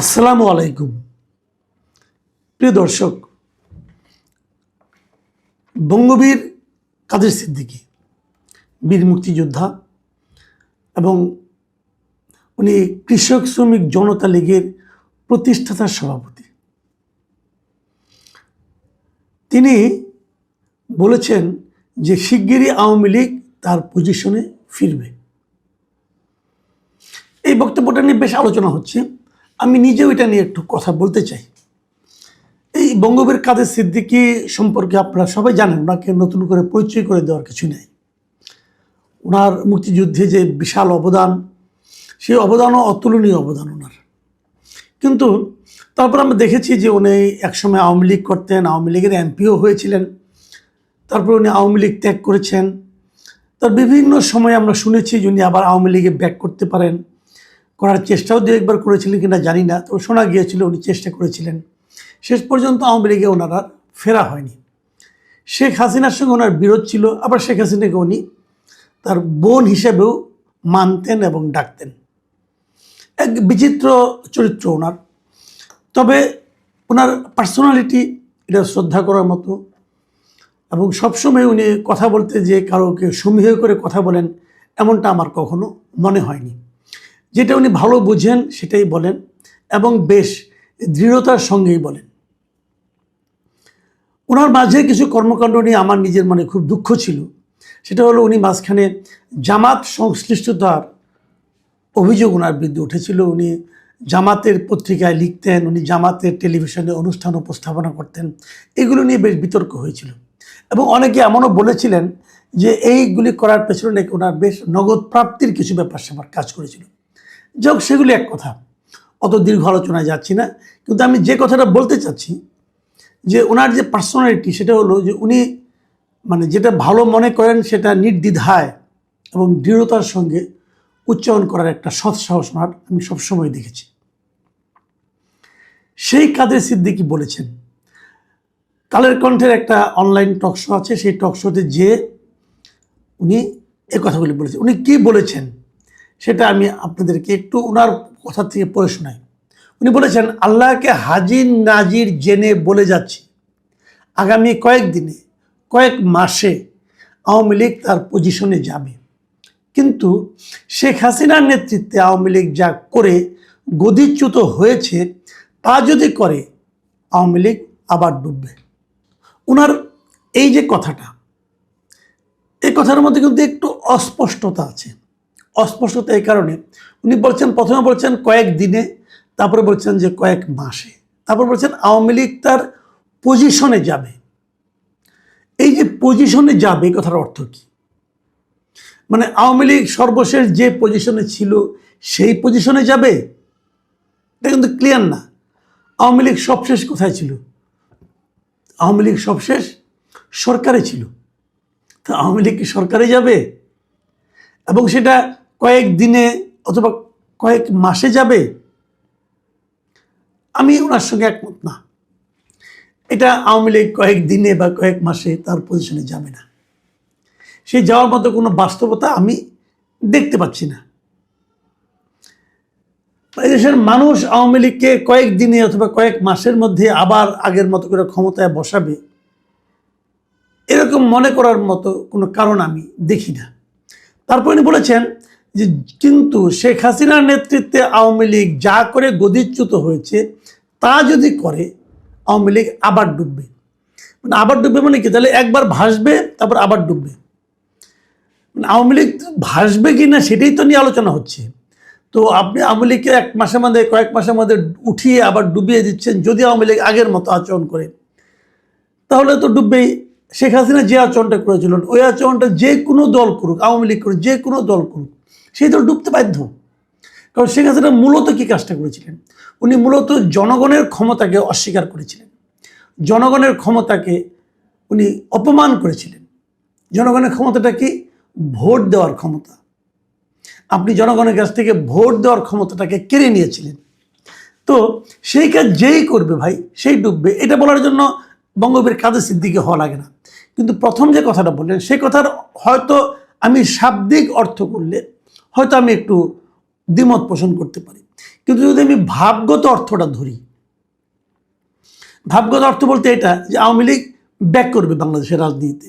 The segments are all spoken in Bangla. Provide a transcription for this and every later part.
আসসালামু আলাইকুম প্রিয় দর্শক। বঙ্গবীর কাদের সিদ্দিকী বীর মুক্তিযোদ্ধা এবং উনি কৃষক শ্রমিক জনতা লীগের প্রতিষ্ঠাতা সভাপতি। তিনি বলেছেন যে শিগগিরই আওয়ামী লীগ তার পজিশনে ফিরবে। এই বক্তব্যটা নিয়ে বেশ আলোচনা হচ্ছে। আমি নিজেও এটা নিয়ে একটু কথা বলতে চাই। এই বঙ্গবীর কাদের সিদ্দিকী সম্পর্কে আপনারা সবাই জানেন, ওনাকে নতুন করে পরিচয় করে দেওয়ার কিছু নেই। ওনার মুক্তিযুদ্ধে যে বিশাল অবদান, সেই অবদানও অতুলনীয় অবদান ওনার। কিন্তু তারপর আমরা দেখেছি যে উনি একসময় আওয়ামী লীগ করতেন, আওয়ামী লীগের এমপিও হয়েছিলেন, তারপর উনি আওয়ামী লীগ ত্যাগ করেছেন। তার বিভিন্ন সময় আমরা শুনেছি যে উনি আবার আওয়ামী লীগে ব্যাক করতে পারেন, করার চেষ্টাও দু একবার করেছিলেন কিনা জানি না, তো শোনা গিয়েছিল উনি চেষ্টা করেছিলেন। শেষ পর্যন্ত আওয়ামী লীগে ওনার আর ফেরা হয়নি। শেখ হাসিনার সঙ্গে ওনার বিরোধ ছিল, আবার শেখ হাসিনাকে উনি তার বোন হিসেবেও মানতেন এবং ডাকতেন। এক বিচিত্র চরিত্র ওনার। তবে ওনার পার্সোনালিটি এটা শ্রদ্ধা করার মতো, এবং সবসময় উনি কথা বলতে যে কারোকে সমীহ করে কথা বলেন এমনটা আমার কখনো মনে হয়নি। যেটা উনি ভালো বুঝেন সেটাই বলেন এবং বেশ দৃঢ়তার সঙ্গেই বলেন। ওনার মাঝে কিছু কর্মকাণ্ড নিয়ে আমার নিজের মনে খুব দুঃখ ছিল। সেটা হলো উনি মাঝখানে জামাত সংশ্লিষ্টতার অভিযোগ ওনার বিরুদ্ধে উঠেছিল। উনি জামাতের পত্রিকায় লিখতেন, উনি জামাতের টেলিভিশনে অনুষ্ঠান উপস্থাপনা করতেন, এগুলো নিয়ে বেশ বিতর্ক হয়েছিল। এবং অনেকে এমনও বলেছিলেন যে এইগুলি করার পেছনে নাকি ওনার বেশ নগদ প্রাপ্তির কিছু ব্যাপার স্যাপার কাজ করেছিল। যাক, সেগুলি এক কথা, অত দীর্ঘ আলোচনায় যাচ্ছি না। কিন্তু আমি যে কথাটা বলতে চাচ্ছি যে ওনার যে পার্সোনালিটি, সেটা হলো যে উনি যেটা ভালো মনে করেন সেটা নির্দ্বিধায় এবং দৃঢ়তার সঙ্গে উচ্চারণ করার একটা সৎ সাহস ওনার আমি সবসময় দেখেছি। সেই কাদের সিদ্দিকী বলেছেন, কালের কণ্ঠের একটা অনলাইন টক শো আছে, সেই টক শোতে যে উনি এ কথাগুলি বলেছেন। উনি কি বলেছেন সেটা আমি আপনাদেরকে একটু ওনার কথা থেকে পড়ে শোনাই। উনি বলেছেন, আল্লাহকে হাজির নাজির জেনে বলে যাচ্ছি, আগামী কয়েকদিনে কয়েক মাসে আওয়ামী লীগ তার পজিশনে যাবে। কিন্তু শেখ হাসিনার নেতৃত্বে আওয়ামী লীগ যা করে গদিচ্যুত হয়েছে, তা যদি করে আওয়ামী লীগ আবার ডুববে। ওনার এই যে কথাটা, এই কথার মধ্যে কিন্তু একটু অস্পষ্টতা আছে। অস্পষ্টতা এই কারণে, উনি বলছেন, প্রথমে বলছেন কয়েক দিনে, তারপরে বলছেন যে কয়েক মাসে, তারপর বলছেন আওয়ামী লীগ তার পজিশনে যাবে। এই যে পজিশনে যাবে, এই কথার অর্থ কি? আওয়ামী লীগ সর্বশেষ যে পজিশনে ছিল সেই পজিশনে যাবে? এটা কিন্তু ক্লিয়ার না। আওয়ামী লীগ সবশেষ কোথায় ছিল? আওয়ামী লীগ সবশেষ সরকারে ছিল। তো আওয়ামী লীগ কি সরকারে যাবে? এবং সেটা কয়েক দিনে অথবা কয়েক মাসে যাবে? আমি ওনার সঙ্গে একমত না। এটা আওয়ামী লীগ কয়েক দিনে বা কয়েক মাসে তার পজিশনে যাবে না। সেই যাওয়ার মতো কোনো বাস্তবতা আমি দেখতে পাচ্ছি না। দেশের মানুষ আওয়ামী লীগকে কয়েক দিনে অথবা কয়েক মাসের মধ্যে আবার আগের মতো করে ক্ষমতায় বসাবে, এরকম মনে করার মতো কোনো কারণ আমি দেখি না। তারপর উনি বলেছেন যে কিন্তু শেখ হাসিনার নেতৃত্বে আওয়ামী লীগ যা করে গদিচ্যুত হয়েছে, তা যদি করে আওয়ামী লীগ আবার ডুববে। আবার ডুববে মানে কি? তাহলে একবার ভাসবে তারপর আবার ডুববে। আওয়ামী লীগ ভাসবে কি না সেটাই তো নিয়ে আলোচনা হচ্ছে। তো আপনি আওয়ামী লীগকে এক মাসের মধ্যে কয়েক মাসের মধ্যে উঠিয়ে আবার ডুবিয়ে দিচ্ছেন। যদি আওয়ামী লীগ আগের মতো আচরণ করে তাহলে তো ডুববেই। শেখ হাসিনা যে আচরণটা করেছিলেন, ওই আচরণটা যে কোনো দল করুক, আওয়ামী লীগ করুক, যে কোনো দল করুক, সেই দল ডুবতে বাধ্য। কারণ শেখ হাসিনা মূলত কি কাজটা করেছিলেন? উনি মূলত জনগণের ক্ষমতাকে অস্বীকার করেছিলেন, জনগণের ক্ষমতাকে উনি অপমান করেছিলেন। জনগণের ক্ষমতাটা কি? ভোট দেওয়ার ক্ষমতা। আপনি জনগণের কাছ থেকে ভোট দেওয়ার ক্ষমতাটাকে কেড়ে নিয়েছিলেন। তো সেই কাজ যেই করবে ভাই, সেই ডুববে। এটা বলার জন্য বঙ্গবীর কাদের সিদ্দিকী হওয়া লাগে না। কিন্তু প্রথম যে কথাটা বললেন, সেই কথার হয়তো আমি শাব্দিক অর্থ করলে হয়তো আমি একটু দ্বিমত পোষণ করতে পারি। কিন্তু যদি আমি ভাবগত অর্থটা ধরি, ভাবগত অর্থ বলতে এটা যে আওয়ামী লীগ ব্যাক করবে বাংলাদেশের রাজনীতিতে,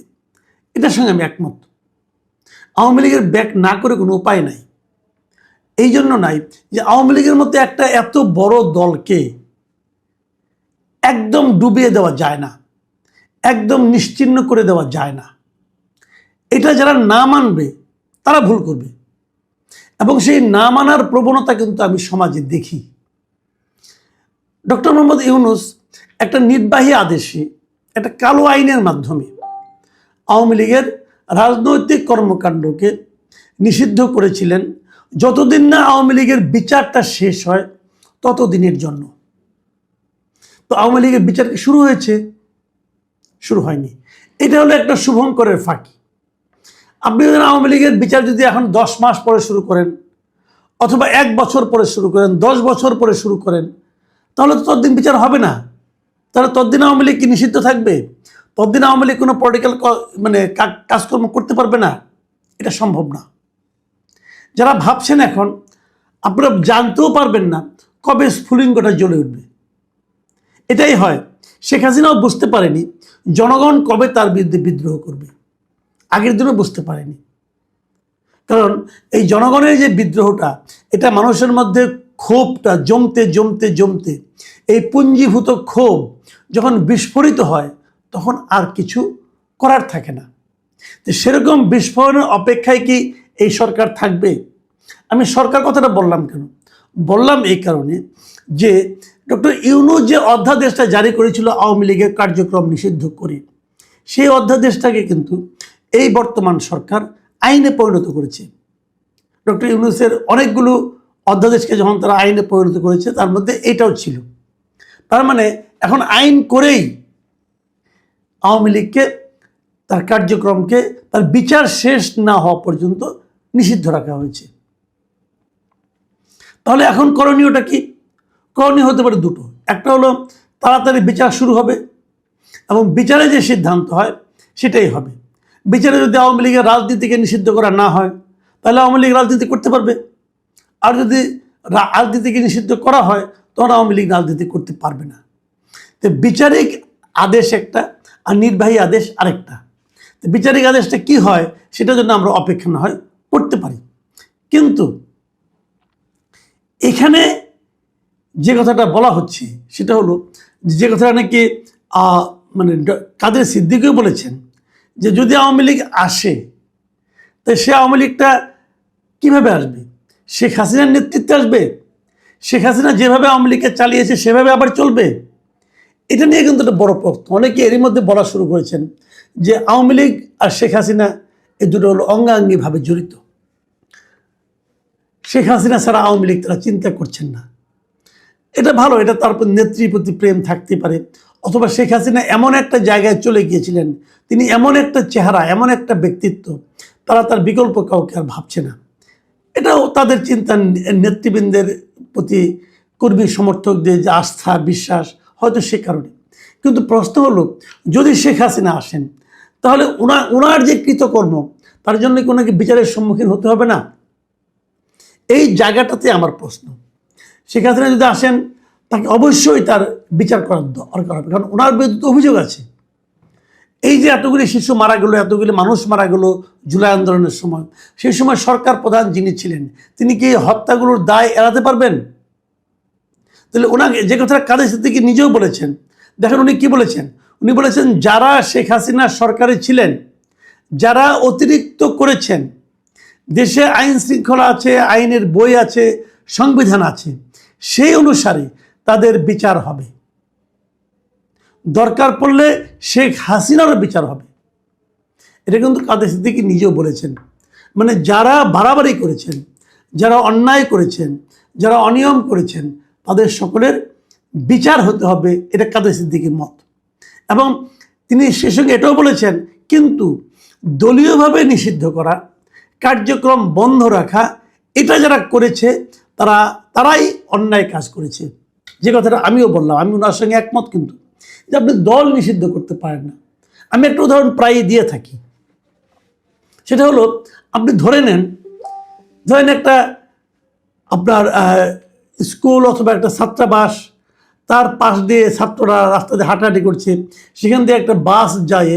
এটার সঙ্গে আমি একমত। আওয়ামী লীগের ব্যাক না করে কোনো উপায় নাই। এই জন্য নাই যে আওয়ামী লীগের মধ্যে একটা এত বড় দলকে একদম ডুবিয়ে দেওয়া যায় না, একদম নিশ্চিহ্ন করে দেওয়া যায় না। এটা যারা না মানবে তারা ভুল করবে, এবং সেই না মানার প্রবণতা কিন্তু আমি সমাজে দেখি। ডক্টর মোহাম্মদ ইউনূস একটা নির্বাহী আদেশে, একটা কালো আইনের মাধ্যমে আওয়ামী লীগের রাজনৈতিক কর্মকাণ্ডকে নিষিদ্ধ করেছিলেন যতদিন না আওয়ামী লীগের বিচারটা শেষ হয় ততদিনের জন্য। তো আওয়ামী লীগের বিচার কি শুরু হয়েছে? শুরু হয়নি। এটা হলো একটা শুভঙ্করের ফাঁকি। আপনি যদি আওয়ামী লীগের বিচার যদি এখন 10 মাস পরে শুরু করেন, অথবা 1 বছর পরে শুরু করেন, 10 বছর পরে শুরু করেন, তাহলে তো ততদিন বিচার হবে না। তাহলে ততদিন আওয়ামী লীগ কি নিষিদ্ধ থাকবে? ততদিন আওয়ামী লীগ কোনো পলিটিক্যাল কাজকর্ম করতে পারবে না? এটা সম্ভব না। যারা ভাবছেন এখন, আপনারা জানতেও পারবেন না কবে স্ফুলিঙ্গটা জ্বলে উঠবে। এটাই হয়। শেখ হাসিনাও বুঝতে পারেনি জনগণ কবে তার বিরুদ্ধে বিদ্রোহ করবে, আগের দিনও বুঝতে পারেনি। কারণ এই জনগণের যে বিদ্রোহটা, এটা মানুষের মধ্যে ক্ষোভটা জমতে জমতে জমতে এই পুঞ্জীভূত ক্ষোভ যখন বিস্ফোরিত হয় তখন আর কিছু করার থাকে না। তো সেরকম বিস্ফোরণের অপেক্ষায় কি এই সরকার থাকবে? আমি সরকার কথাটা বললাম কেন? বললাম এই কারণে যে ডক্টর ইউনূস যে অধ্যাদেশটা জারি করেছিল আওয়ামী লীগের কার্যক্রম নিষিদ্ধ করে, সেই অধ্যাদেশটাকে কিন্তু এই বর্তমান সরকার আইনে পরিণত করেছে। ডক্টর ইউনূসের অনেকগুলো অধ্যাদেশকে যখন তারা আইনে পরিণত করেছে, তার মধ্যে এটাও ছিল। তার মানে এখন আইন করেই আওয়ামী লীগকে তার কার্যক্রমকে তার বিচার শেষ না হওয়া পর্যন্ত নিষিদ্ধ রাখা হয়েছে। তাহলে এখন করণীয়টা কি? করণীয় হতে পারে দুটো। একটা হলো তাড়াতাড়ি বিচার শুরু হবে, এবং বিচারে যে সিদ্ধান্ত হয় সেটাই হবে। বিচারে যদি আওয়ামী লীগের রাজনীতিকে নিষিদ্ধ করা না হয়, তাহলে আওয়ামী লীগ রাজনীতি করতে পারবে। আর যদি রাজনীতিকে নিষিদ্ধ করা হয়, তখন আওয়ামী লীগ রাজনীতি করতে পারবে না। তো বিচারিক আদেশ একটা, আর নির্বাহী আদেশ আরেকটা। তো বিচারিক আদেশটা কি হয় সেটার জন্য আমরা অপেক্ষা না হয় করতে পারি। কিন্তু এখানে যে কথাটা বলা হচ্ছে সেটা হলো, যে কথাটা নাকি মানে কাদের সিদ্দিকীও বলেছেন, যে যদি আওয়ামী লীগ আসে, তো সে আওয়ামী লীগটা কীভাবে আসবে? শেখ হাসিনার নেতৃত্বে আসবে? শেখ হাসিনা যেভাবে আওয়ামী লীগকে চালিয়েছে সেভাবে আবার চলবে? এটা নিয়ে কিন্তু একটা বড় প্রশ্ন। অনেকে এরই মধ্যে বলা শুরু করেছেন যে আওয়ামী লীগ আর শেখ হাসিনা এ দুটো হলো অঙ্গাঙ্গিভাবে জড়িত। শেখ হাসিনা ছাড়া আওয়ামী লীগ তারা চিন্তা করছেন না। এটা ভালো, এটা তারপর নেত্রীর প্রতি প্রেম থাকতে পারে, অথবা শেখ হাসিনা এমন একটা জায়গায় চলে গিয়েছিলেন, তিনি এমন একটা চেহারা, এমন একটা ব্যক্তিত্ব, তারা তার বিকল্প কাউকে আর ভাবছে না। এটাও তাদের চিন্তা, নেতৃবৃন্দের প্রতি কর্মী সমর্থকদের যে আস্থা বিশ্বাস, হয়তো সে কারণে। কিন্তু প্রশ্ন হলো, যদি শেখ হাসিনা আসেন, তাহলে ওনার যে কৃতকর্ম, তার জন্য কি ওনাকে বিচারের সম্মুখীন হতে হবে না? এই জায়গাটাতে আমার প্রশ্ন। শেখ হাসিনা যদি আসেন, তাকে অবশ্যই তার বিচার করার দরকার হবে, কারণ ওনার বিরুদ্ধে অভিযোগ আছে। এই যে এতগুলি শিশু মারা গেল, এতগুলি মানুষ মারা গেল জুলাই আন্দোলনের সময়, সেই সময় সরকার প্রধান যিনি ছিলেন, তিনি কি হত্যাগুলোর দায় এড়াতে পারবেন? তাহলে ওনাকে, যে কথাটা কাদের সিদ্দিকী নিজেও বলেছেন, দেখেন উনি কি বলেছেন। উনি বলেছেন যারা শেখ হাসিনা সরকারে ছিলেন, যারা অতিরিক্ত করেছেন, দেশে আইন শৃঙ্খলা আছে, আইনের বই আছে, সংবিধান আছে, সেই অনুসারে তাদের বিচার হবে। দরকার পড়লে শেখ হাসিনারও বিচার হবে। এটা কিন্তু কাদের সিদ্দিকী নিজেও বলেছেন। মানে যারা বাড়াবাড়ি করেছেন, যারা অন্যায় করেছেন, যারা অনিয়ম করেছেন, তাদের সকলের বিচার হতে হবে, এটা কাদের সিদ্দিকীর মত। এবং তিনি সে সঙ্গে এটাও বলেছেন, কিন্তু দলীয়ভাবে নিষিদ্ধ করা, কার্যক্রম বন্ধ রাখা, এটা যারা করেছে তারাই অন্যায় কাজ করেছে। যে কথাটা আমিও বললাম, আমি ওনার সঙ্গে একমত। কিন্তু যে আপনি দল নিষিদ্ধ করতে পারেন না। আমি একটা উদাহরণ প্রায়ই দিয়ে থাকি, সেটা হলো, আপনি ধরে নেন একটা আপনার স্কুল অথবা একটা ছাত্রাবাস, তার পাশ দিয়ে ছাত্ররা রাস্তা দিয়ে হাঁটাহাঁটি করছে, সেখান দিয়ে একটা বাস যায়,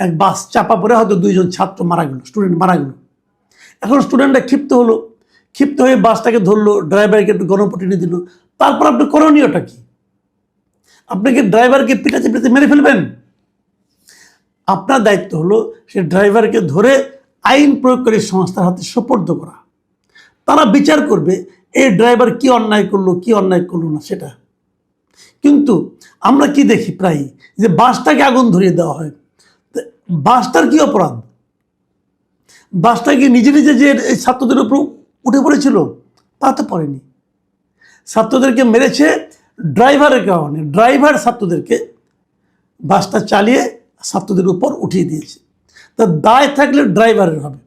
এক বাস চাপা পড়ে হয়তো 2জন ছাত্র মারা গেল, স্টুডেন্ট মারা গেল। এখন স্টুডেন্টরা ক্ষিপ্ত হলো, ক্ষিপ্ত হয়ে বাসটাকে ধরলো, ড্রাইভারকে একটু গণপিটুনি দিল। তারপর আপনি করণীয়টা কি? আপনাকে ড্রাইভারকে পিটাতে পিটাতে মেরে ফেলবেন? আপনার দায়িত্ব হলো সে ড্রাইভারকে ধরে আইন প্রয়োগকারী সংস্থার হাতে সোপর্দ করা। তারা বিচার করবে এই ড্রাইভার কি অন্যায় করলো কি অন্যায় করলো না সেটা। কিন্তু আমরা কি দেখি প্রায় যে বাসটাকে আগুন ধরিয়ে দেওয়া হয়। বাসটার কি অপরাধ? বাসটা কি নিজে নিজে যে এই ছাত্রদের উপর উঠে পড়েছিল? তা তো পড়েনি। ছাত্রদেরকে মেরেছে ড্রাইভারের কারণে। ড্রাইভার ছাত্রদেরকে বাসটা চালিয়ে ছাত্রদের উপর উঠিয়ে দিয়েছে। তা দায় থাকলে ড্রাইভারের হবে।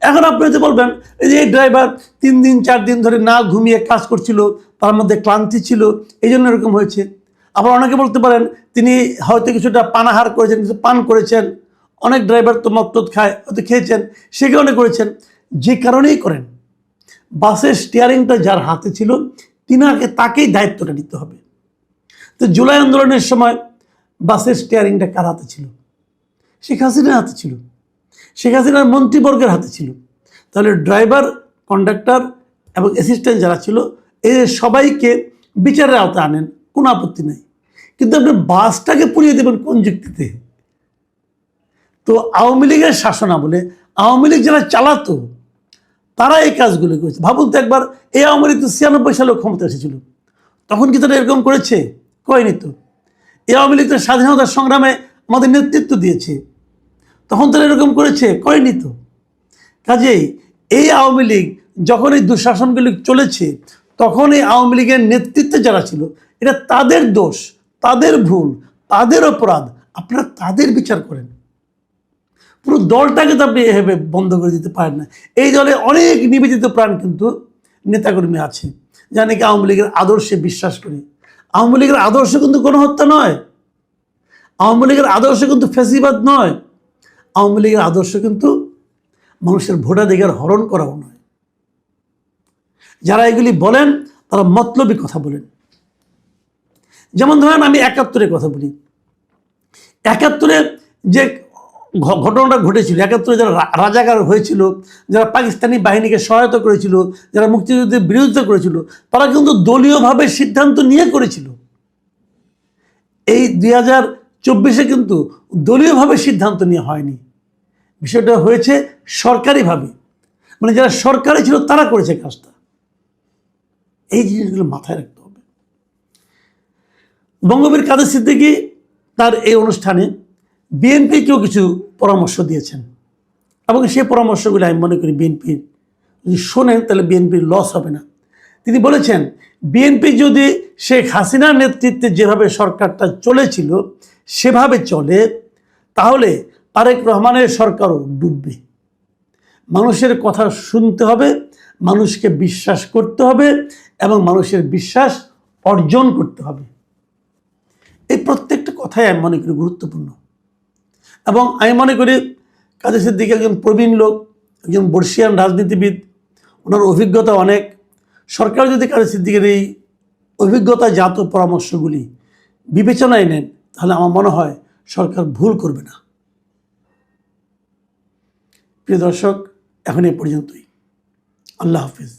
এখন আপনি যদি বলবেন এই যে এই ড্রাইভার 3 দিন 4 দিন ধরে না ঘুমিয়ে কাজ করছিল, তার মধ্যে ক্লান্তি ছিল, এই জন্য এরকম হয়েছে। আবার অনেকে বলতে পারেন তিনি হয়তো কিছুটা পানাহার করেছেন, কিছু পান করেছেন। অনেক ড্রাইভার তো মদ খায়, হয়তো খেয়েছেন, সে কারণে করেছেন। যে কারণেই করেন, বাসের স্টিয়ারিংটা যার হাতে ছিল তাকেই দায়িত্বটা নিতে হবে। তো জুলাই আন্দোলনের সময় বাসের স্টিয়ারিংটা কার হাতে ছিল? শেখ হাসিনার হাতে ছিল, শেখ হাসিনার মন্ত্রীবর্গের হাতে ছিল। তাহলে ড্রাইভার, কন্ডাক্টর এবং অ্যাসিস্ট্যান্ট যারা ছিল এদের সবাইকে বিচারের আওতায় আনেন, কোনো আপত্তি নেই। কিন্তু আপনি বাসটাকে পুড়িয়ে দেবেন কোন যুক্তিতে? তো আওয়ামী লীগের শাসনামলে আওয়ামী লীগ যারা চালাতো তারা এই কাজগুলো করেছে। ভাবুন তো একবার, এই আওয়ামী লীগ তো 96 সালেও ক্ষমতা এসেছিল, তখন কি তারা এরকম করেছে? করেনি তো। এই আওয়ামী লীগ তো স্বাধীনতার সংগ্রামে আমাদের নেতৃত্ব দিয়েছে, তখন তারা এরকম করেছে? করেনি তো। কাজেই এই আওয়ামী লীগ যখন এই দুঃশাসনগুলি চলেছে, তখন এই আওয়ামী লীগের নেতৃত্বে যারা ছিল এটা তাদের দোষ, তাদের ভুল, তাদের অপরাধ। আপনারা তাদের বিচার করেন। পুরো দলটাকে তো আপনি এভাবে বন্ধ করে দিতে পারেন না। এই দলে অনেক নিবেদিত প্রাণ কিন্তু নেতাকর্মী আছে, যা নাকি আওয়ামী লীগের আদর্শে বিশ্বাস করে। আওয়ামী লীগের আদর্শ কিন্তু গণহত্যা নয়, আওয়ামী লীগের আদর্শ কিন্তু ফ্যাসিবাদ নয়, আওয়ামী লীগের আদর্শ কিন্তু মানুষের ভোটাধিকার হরণ করাও নয়। যারা এগুলি বলেন তারা মতলবী কথা বলেন। যেমন ধরেন আমি 71-এর কথা বলি। 71-এ যে ঘটনাটা ঘটেছিল, 71-এ যারা রাজাকার হয়েছিল, যারা পাকিস্তানি বাহিনীকে সহায়তা করেছিল, যারা মুক্তিযুদ্ধের বিরোধিতা করেছিল, তারা কিন্তু দলীয়ভাবে সিদ্ধান্ত নিয়ে করেছিল। এই 2024-এ কিন্তু দলীয়ভাবে সিদ্ধান্ত নিয়ে হয়নি, বিষয়টা হয়েছে সরকারিভাবে। মানে যারা সরকারি ছিল তারা করেছে কাজটা। এই জিনিসগুলো মাথায় রাখতে হবে। বঙ্গবীর কাদের সিদ্দিকী তার এই অনুষ্ঠানে বিএনপিকেও কিছু পরামর্শ দিয়েছেন, এবং সেই পরামর্শগুলো আমি মনে করি বিএনপির যদি শোনেন তাহলে বিএনপির লস হবে না। তিনি বলেছেন বিএনপি যদি শেখ হাসিনার নেতৃত্বে যেভাবে সরকারটা চলেছিল সেভাবে চলে, তাহলে তারেক রহমানের সরকারও ডুববে। মানুষের কথা শুনতে হবে, মানুষকে বিশ্বাস করতে হবে এবং মানুষের বিশ্বাস অর্জন করতে হবে। এই প্রত্যেকটা কথাই আমি মনে করি গুরুত্বপূর্ণ। এবং আমি মনে করি কাদের সিদ্দিকী একজন প্রবীণ লোক, একজন বর্ষিয়ান রাজনীতিবিদ, ওনার অভিজ্ঞতা অনেক। সরকার যদি কাদের সিদ্দিকীর এই অভিজ্ঞতাজাত পরামর্শগুলি বিবেচনায় নেন, তাহলে আমার মনে হয় সরকার ভুল করবে না। প্রিয় দর্শক, এখন এই পর্যন্তই। আল্লাহ হাফিজ।